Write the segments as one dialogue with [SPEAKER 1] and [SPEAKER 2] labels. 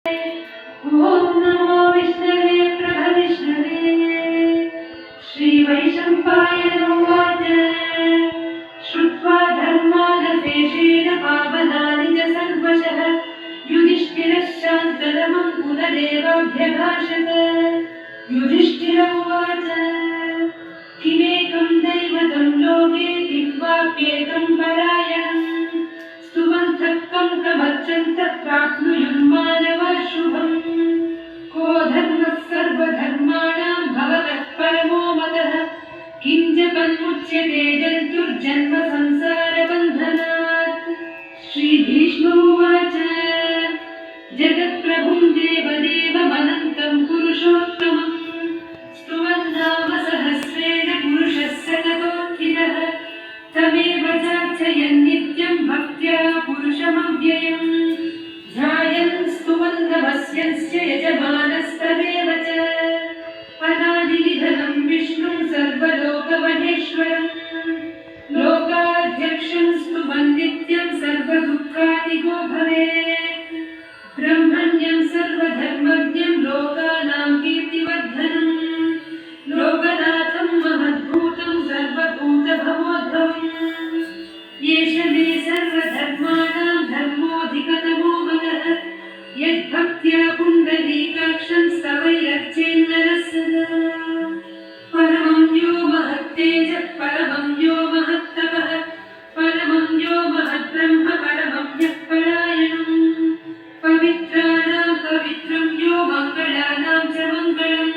[SPEAKER 1] ॐ नमो विष्णवे प्रभविष्णवे श्रीवैशम्पायन उवाच श्रुत्वा धर्मानशेषेण पावनानि च सर्वशः युधिष्ठिरश्चान्तरमं पुनरेवाभ्यभाषत। युधिष्ठिर उवाच किमेकं दैवतं लोके किं वाप्येकं परायणम् स्तुवन्तः कं प्रमज्जन्तः प्राप्नुयुर्मानवः शुभम्। को धर्मः सर्वधर्माणां भवतः परमो मतः किं जपन्मुच्यते जन्तुर्जन्म संसारबन्धनात्। श्रीभीष्म उवाच जगत्प्रभुं देवदेवमनन्तं पुरुषोत्तमम् स्तुवन्नाम सहस्रेण पुरुषः सततोत्थितः तमेव चार्चयन् नित्यं भक्त्या पुरुषमव्ययम् ध्यायन् स्तुवन् नमस्यस्य यजमानस्तदेव च। अनादिनिधनं विष्णुं सर्वलोकमहेश्वरम् लोकाध्यक्षं स्तुवन् नित्यं सर्वदुःखादिगो भवेत्। ब्रह्मण्यं सर्वधर्मज्ञं लोकानां कीर्तिवर्धनम् लोकनाथं महद्भूतं सर्वभूतभवोद्भवम्। एष मे सर्वधर्माणां धर्मोऽधिकतमो मनः यद्भक्त्या पुण्डरीकाक्षं स्तवैरर्चेन्नरः सदा। परमं यो महत्तेजः परमं यो महत्तपः परमं यो महद्ब्रह्म परमं यः परायणम् पवित्राणां पवित्रं यो मङ्गलानां च मङ्गलम्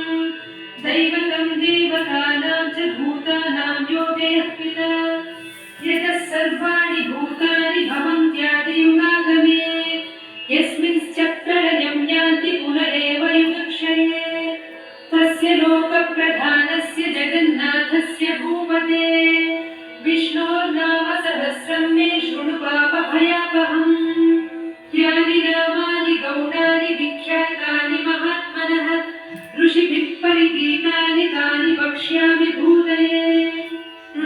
[SPEAKER 1] दैवतं देवतानां च भूतानां यो देहः पिता यतः सर्वाणि भूतानि भवन्त्यादियुगागमे यस्मिंश्च प्रलयं यान्ति पुनरेव युगक्षये तस्य लोकप्रधानस्य जगन्नाथस्य भूपते विष्णोर्नाम सहस्रं मे शृणु पापभयापहम्। यानि नामानि गौणानि विख्यातानि महात्मनः ऋषिभिः परिगीतानि तानि वक्ष्यामि भूतये।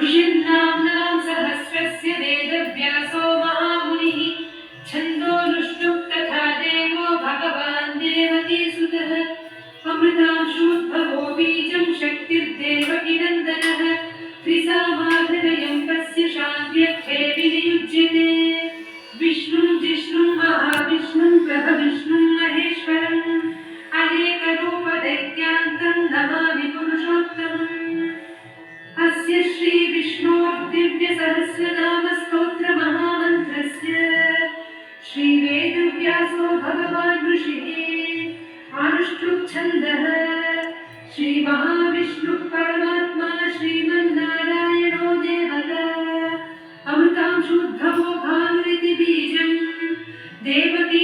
[SPEAKER 1] ऋषिर्नाम्नां सहस्रस्य वेदव्यासो महामुनिः छन्दोनुष्टुप् तथा देवो भगवान् देवकीसुतः अमृतांशोद्भवो बीजं शक्तिर्देवकीनन्दनः त्रिसामाहृदयं तस्य शान्त्यर्थे विनियुज्यते। विष्णुं जिष्णुं महाविष्णुं प्रभविष्णुं महेश्वरम् अनेकरूपदैत्यान्तं नमामि पुरुषोत्तमम्। अस्य श्रीविष्णोर्दिव्यसहस्रनामस्तोत्रमहामन्त्रस्य श्रीवेदव्यासो भगवान् ऋषिः अनुष्ठुप्छन्दः श्रीमहाविष्णुः परमात्मा श्रीमन्नारायणो देवता अमृतांशोद्भवो भानुरिति बीजं देवकी